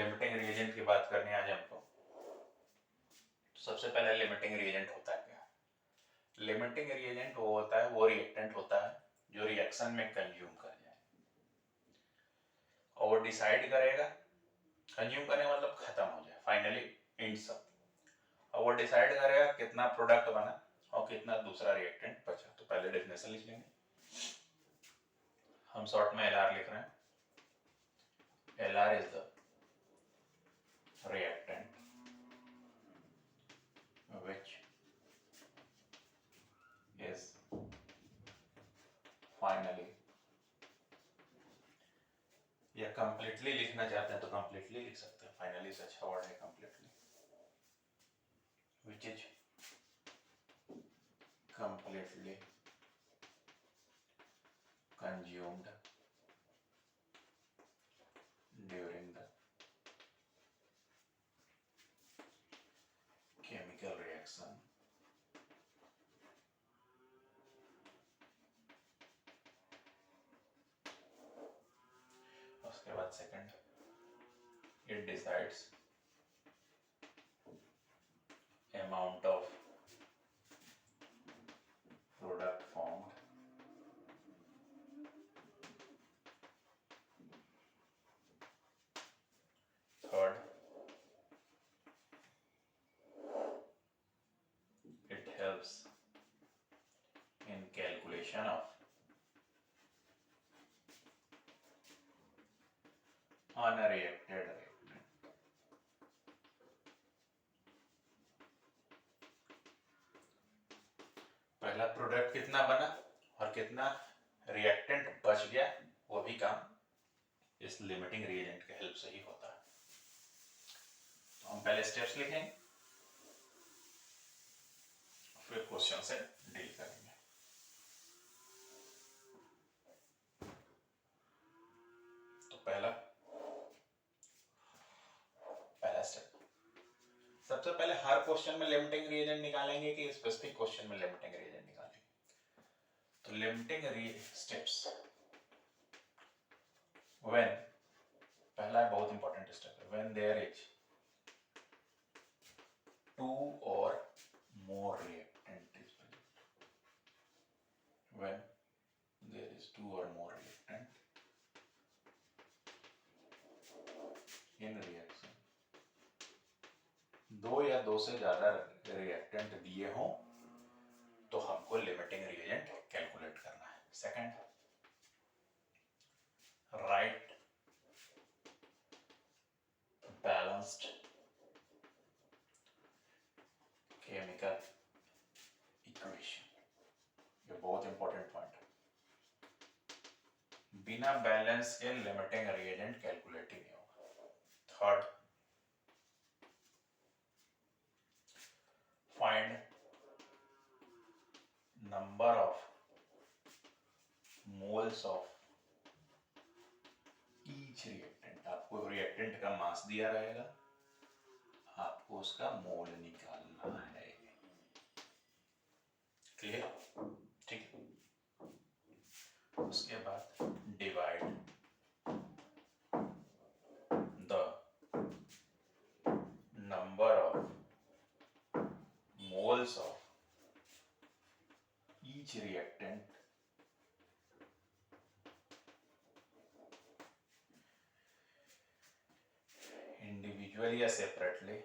Limiting reagent की बात करनी है आज हमको। तो सबसे पहले लिमिटिंग रिएजेंट होता है क्या? लिमिटिंग रिएजेंट वो होता है, वो रिएक्टेंट होता है जो रिएक्शन में कंज्यूम कर जाए और वो डिसाइड करेगा, कंज्यूम करने का मतलब खत्म हो जाए, फाइनली एंड्स अप, और वो डिसाइड करेगा कितना प्रोडक्ट बना और कितना दूसरा रिएक्टेंट बचा। तो पहले डेफिनेशन लिख लेंगे, हम शॉर्ट में LR लिख रहे हैं। LR is the reactant which is finally, या कंप्लीटली लिखना चाहते हैं तो कंप्लीटली लिख सकते हैं, फाइनली से अच्छा वर्ड है completely, which is completely consumed during the chemical reaction उसके बाद second, it decides amount of product formed third, it helps in calculation of unreacted reactant। पहला प्रोडक्ट कितना बना और कितना रिएक्टेंट बच गया, वो भी काम इस लिमिटिंग रिएजेंट के हेल्प से ही होता है। तो हम पहले स्टेप्स लिखेंगे, फिर क्वेश्चन से डील करेंगे। तो पहला स्टेप, सबसे पहले हर क्वेश्चन में लिमिटिंग रिएजेंट निकालेंगे कि स्पेसिफिक क्वेश्चन में लिमिटिंग रिएजेंट निकालेंगे? तो लिमिटिंग स्टेप्स, व्हेन, पहला बहुत इंपॉर्टेंट स्टेप है, when there is two or more reactant is present, when there is two or more reactant in reaction, दो या दो से ज्यादा रिएक्टेंट दिए हों तो हमको लिमिटिंग रिएजेंट कैलकुलेट करना है। Second, right balanced chemical equation, ये बहुत इंपॉर्टेंट पॉइंट है, बिना बैलेंस के लिमिटिंग रिएजेंट कैलकुलेट ही नहीं होगा। Third, find number of moles of each reactant, आपको रिएक्टेंट का मास दिया रहेगा, आपको उसका मोल निकालना है। क्लियर? ठीक है। उसके बाद divide the number of moles of each reactant individually या separately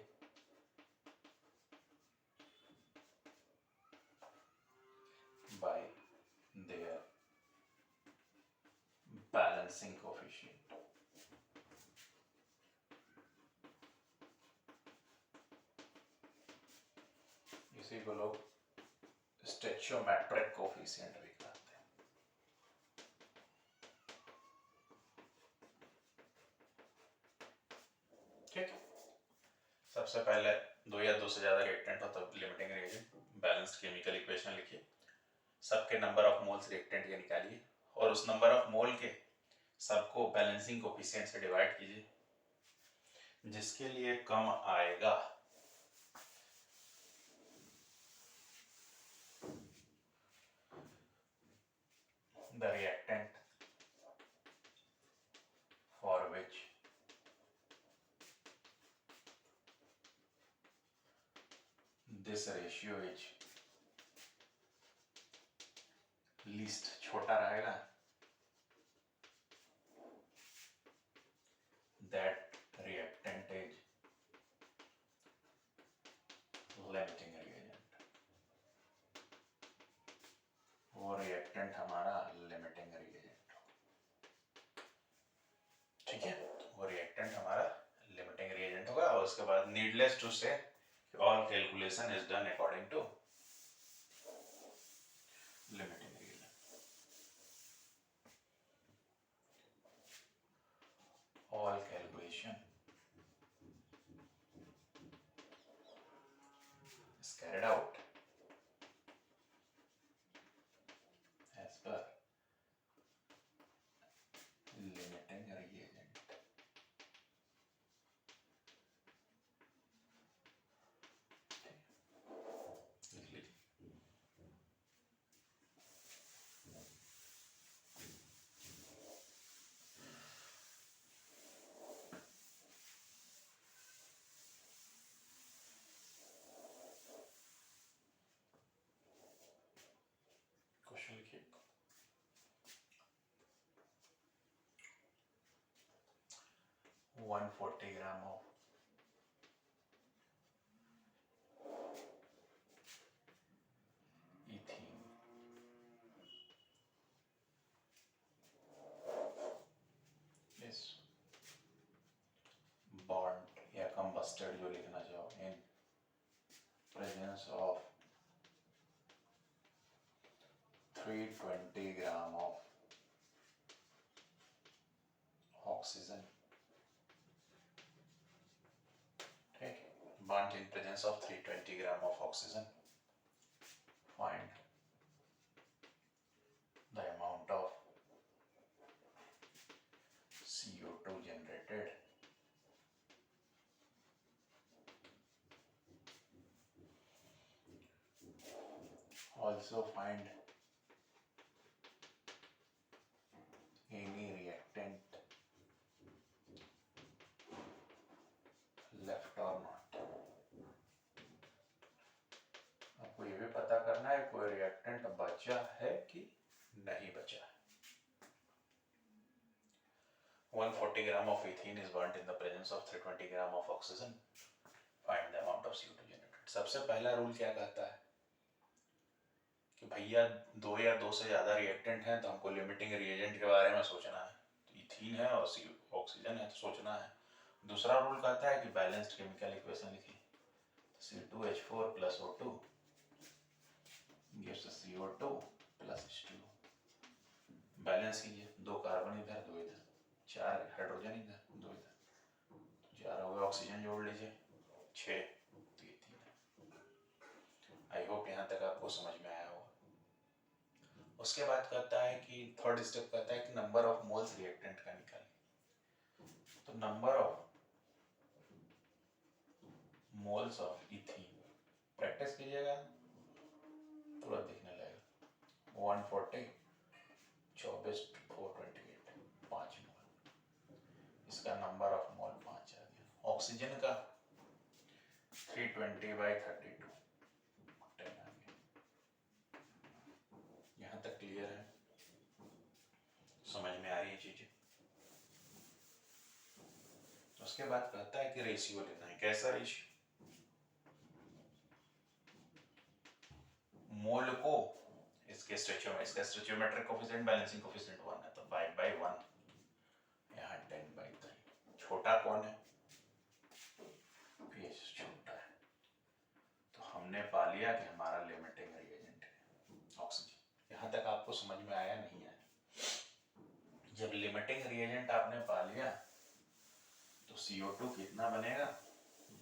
by their balancing coefficient। इसी को लोग स्टोइचियोमेट्रिक कोफिशिएंट भी कहते हैं। ठीक है, सबसे पहले दो या दो से ज्यादा रिएक्टेंट हो तो limiting reagent, balanced chemical equation लिखिए, सबके नंबर ऑफ मोल्स रिएक्टेंट के निकालिए और उस नंबर ऑफ मोल के सबको बैलेंसिंग कोफिशिएंट से डिवाइड कीजिए, जिसके लिए कम आएगा the reactant for which this ratio is least, छोटा रहेगा, that reactant is limiting reagent, वो रिएक्टेंट हमारा लिमिटिंग रिएजेंट, ठीक है, वो रिएक्टेंट हमारा लिमिटिंग रिएजेंट होगा। और उसके बाद नीडलेस टू से all calculation is done according to limiting reagent. All calculation is carried out as per limiting reagent. Question लिखिए। 140 ग्राम of ethene is burned या combusted जो लिखना चाहो in presence of 320 gram of oxygen. ठीक, burnt in presence of 320 gram of oxygen. Find the amount of CO2 generated also find any reactant left or not. आपको ये भी पता करना है कोई रिएक्टेंट बचा है कि नहीं बचा है। 140 gram of ethene is burnt in the presence of 320 gram of oxygen. Find the amount of CO2 generated. सबसे पहला रूल क्या कहता है कि भैया दो या दो से ज्यादा रिएक्टेंट हैं तो हमको लिमिटिंग रिएजेंट के बारे में सोचना है। इथीन है और ऑक्सीजन है तो सोचना है। दूसरा रूल कहता है कि बैलेंस्ड केमिकल इक्वेशन लिखिए। C2H4 plus O2 gives CO2 plus H2। Balance कीजिए, दो कार्बन इधर दो इधर, चार हाइड्रोजन इधर दो इधर, चार हो गए, ऑक्सीजन जोड़ लीजिए 6। आई होप यहाँ तक आपको समझ में आया होगा। उसके बाद कहता है कि थर्ड स्टेप कहता है कि नंबर ऑफ मोल्स रिएक्टेंट का निकालिए। तो number of moles of ethene practice कीजिएगा, तुरंत दिखने लगेगा। 140 24 428 5 मोल, इसका नंबर ऑफ मोल 5 आ गया। ऑक्सीजन का 320/32 10 आ गया। यहाँ तक क्लियर है, समझ में आ रही है चीजें। उसके बाद कहता है कि रेशियो लेना है। कैसा रेशियो? मोल को इसके स्टोइचियोमेट्रिक कोफिशिएंट बैलेंसिंग कोफिशिएंट 1 है तो 5/1, यहाँ 10/3। छोटा कौन है? पीएच छोटा है, तो हमने पा लिया कि हमारा लिमिटिंग रिएजेंट है ऑक्सीजन। यहाँ तक आपको समझ में आया नहीं आया? जब लिमिटिंग रिएजेंट आपने पा लिया तो CO2 कितना बनेगा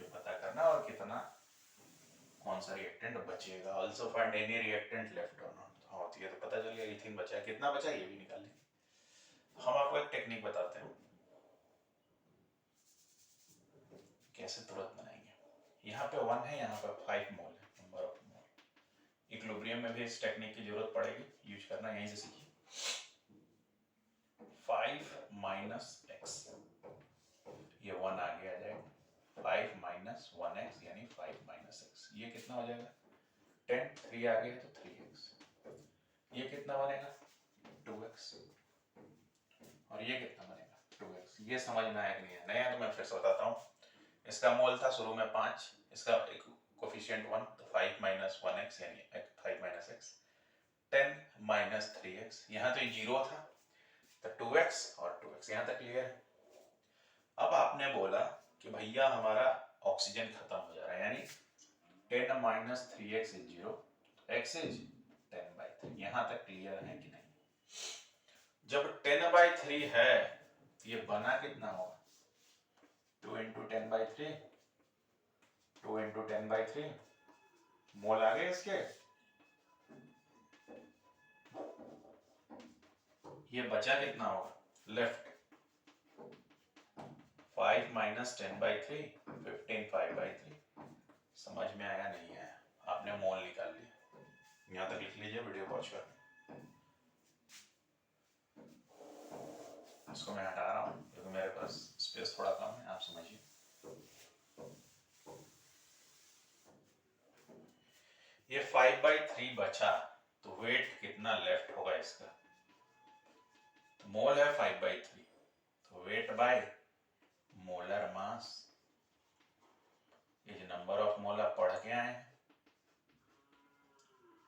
ये पता करना, और कितना कौन सा रिएक्टेंट बचेगा। Also find any reactant left और नॉट। हाँ तो ये तो पता चल गया इथीन बचा है, कितना बचा ये भी निकाल लेंगे। हम आपको एक टेक्निक बताते हैं कैसे तुरंत बनाएंगे। यहाँ पे 1 है, यहाँ पे 5 मोल है, नंबर ऑफ मोल। इक्विलिब्रियम में भी इस टेक्निक की जरूरत पड़ेगी, यूज करना यहीं से सीखिए। 5 - x, ये 1 आगे आ जाएगा। 5 - 1x यानी 5 - x, ये कितना हो जाएगा 10, 3 आ गया तो 3x, ये कितना बनेगा 2x, और ये कितना बनेगा 2x। ये समझ में आया कि नहीं है? नहीं है तो मैं फिर से बताता हूँ। इसका मोल था शुरू में 5, इसका एक कोफिशिएंट 1, तो 5 माइनस 1x यानी 5 माइनस x, 10 माइनस 3x, यहाँ तो ये 0 था तो 2x और 2x, यहाँ तक क्लियर है। अब आपने बोला कि भैया हमारा ऑक्सीजन खत्म हो जा रहा है, यानी 10 minus 3x is 0, x is 10/3, यहाँ तक क्लियर है कि नहीं? जब 10/3 है ये बना कितना होगा 2 इंटू 10/3, 2 इंटू 10/3, मोल आ गए इसके। ये बचा कितना होगा लेफ्ट 5 माइनस 10/3, 15 5/3। समझ में आया नहीं आया? आपने मोल निकाल लिया, यहाँ तक लिख लीजिए वीडियो पॉज कर। इसको मैं हटा रहा हूँ क्योंकि मेरे पास स्पेस थोड़ा कम है, आप समझिए। ये 5/3 बचा तो वेट कितना लेफ्ट होगा इसका, तो मोल है 5/3, तो वेट बाय मोलर मास, ये जो नंबर ऑफ मोल आप पढ़ के आए हैं,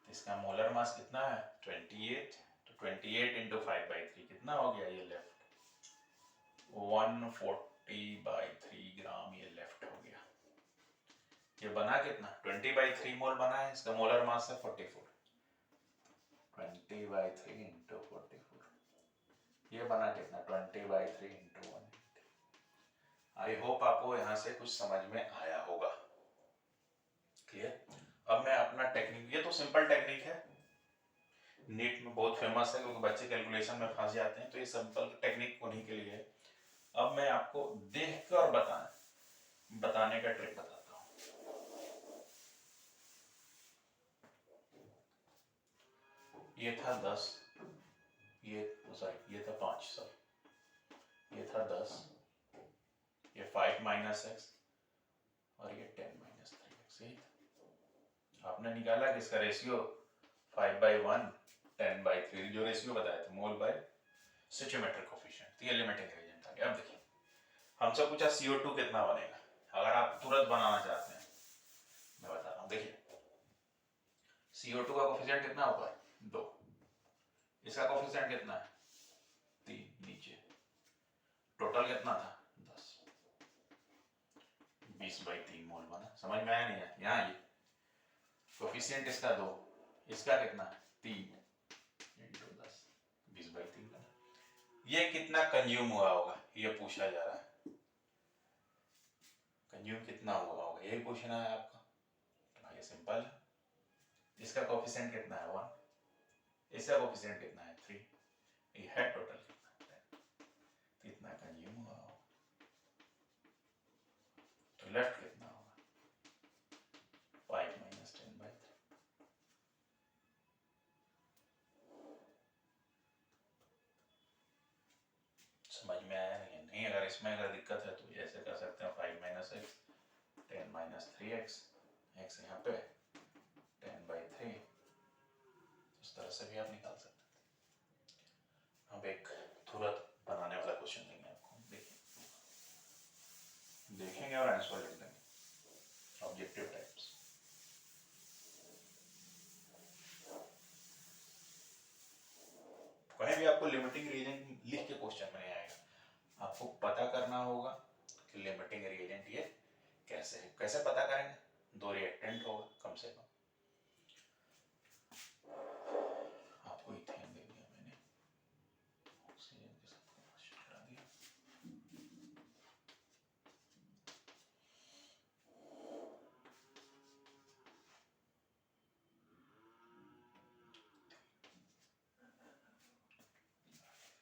इसका मोलर मास कितना है 28, तो 28 इंटू 5/3 कितना हो गया ये लेफ्ट 140/3 ग्राम, ये लेफ्ट हो गया। ये बना कितना 20/3 मोल बना है, इसका मोलर मास है 44, 20/3 इंटू 44, ये बना कितना 20/3 इंटू 180। आई होप आपको यहाँ से कुछ समझ में आया होगा, क्लियर। अब मैं अपना टेक्निक, ये तो सिंपल टेक्निक है, नीट में बहुत फेमस है क्योंकि बच्चे कैलकुलेशन में फंस जाते हैं, तो ये सिंपल टेक्निक उन्हीं के लिए है। अब मैं आपको देख कर बताने का ट्रिक बताता हूँ। ये था 10, ये था 5, सॉरी ये था 10, ये 5 माइनस एक्स और ये 10 माइनस 3x, यही था। आपने निकाला कि इसका रेशियो 5/1 10/3, जो रेशियो बताया था मोल बाय स्टोइचोमेट्रिक कोफिशिएंट, ये लिमिटिंग रीजन था। अब देखिए हमसे पूछा CO2 कितना बनेगा, अगर आप तुरंत बनाना चाहते हैं मैं बता रहा हूँ। देखिए CO2 का कोफिशिएंट कितना होगा 2, इसका कोफिशिएंट कितना है 3, नीचे टोटल कितना था 10, 20/3 मोल बना। समझ में आया नहीं है? यहाँ ये कोफिशिएंट इसका 2, इसका कितना 3 इंटू 10, 20/3 बना। ये कितना कंज्यूम हुआ होगा ये पूछा जा रहा है, कंज्यूम कितना हुआ होगा यही पूछना है आपका। तो ये सिंपल है, इसका कोफिशिएंट कितना है 1, इसका कोफिशिएंट कितना है 3, ये है टोटल कितना 10, कितना कंज्यूम हुआ होगा, तो लेफ्ट कितना होगा 5 माइनस 10/3। समझ में आया नहीं? अगर इसमें अगर दिक्कत है तो ऐसे कर सकते हैं 5 minus x 10 minus 3x, x यहाँ पे 10/3, इस तरह से भी आप निकाल सकते हैं। अब एक तुरंत बनाने वाला क्वेश्चन देंगे आपको, देखेंगे और आंसर लिख देंगे, ऑब्जेक्टिव टाइप्स। कहीं भी आपको लिमिटिंग रीजन लिख के क्वेश्चन में नहीं आएगा, आपको पता करना होगा कि लिमिटिंग रीजन ये कैसे है। कैसे पता करेंगे, 2 रिएक्टेंट होगा कम से कम, आपको इथेन दे दिया मैंने, ऑक्सीजन के साथ कम्बशन करा दिया,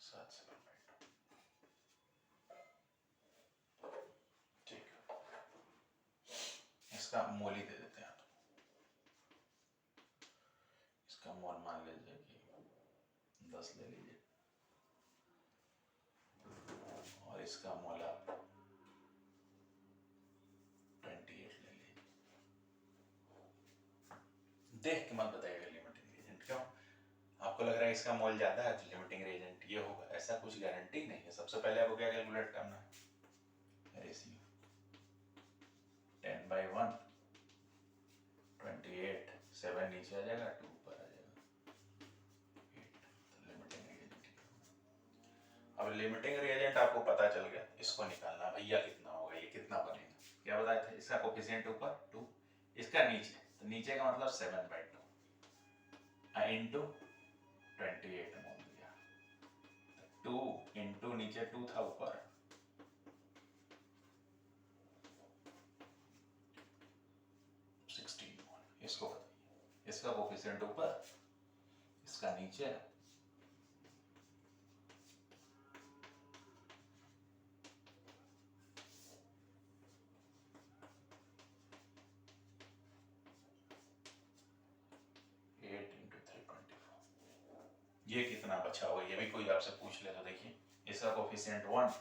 साथ से ठीक है, इसका मोल ही दे देते हैं आप, इसका मोल मान लीजिए कि 10 ले लीजिए और इसका मोल आप 28 ले लीजिए, देख के मत बताइएगा लिमिटिंग रिएजेंट। क्यों? आपको लग रहा है इसका मोल ज़्यादा है तो लिमिटिंग रिएजेंट ये होगा, ऐसा कुछ गारंटी नहीं है। सबसे पहले आपको क्या कैलकुलेट करना है, रेशियो 10/1 28, 7 नीचे आ जाएगा, 2 ऊपर आ जाएगा, 8। तो लिमिटिंग रिएजेंट। अब लिमिटिंग रिएजेंट आपको पता चल गया, इसको निकालना भैया कितना होगा, ये कितना बनेगा। क्या बताया था, इसका कोफिशिएंट ऊपर 2, इसका नीचे, तो नीचे का मतलब 7/2 इंटू 28 मोल दिया, 2 इंटू नीचे 2 था ऊपर, इसको बताइए, इसका कोफिशिएंट ऊपर, इसका नीचे, ये कितना बचा होगा, ये भी कोई आपसे पूछ ले तो देखिए, इसका कोफिशिएंट 1,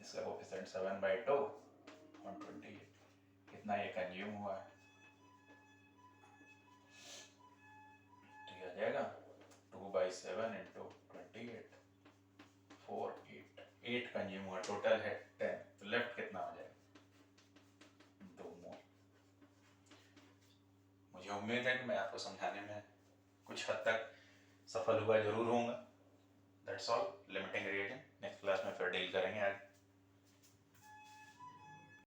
इसका कोफिशिएंट 7/2 128, कितना ये कंज्यूम हुआ है, तो ये आ जाएगा 2/7 इंटू 28, 4 8 कंज्यूम हुआ, टोटल है 10, तो लेफ्ट कितना हो जाएगा, 2 मोल। मुझे उम्मीद है कि मैं आपको समझाने में कुछ हद तक सफल हुआ जरूर होऊंगा। That's all, limiting reagent next class में फिर डील करेंगे आज।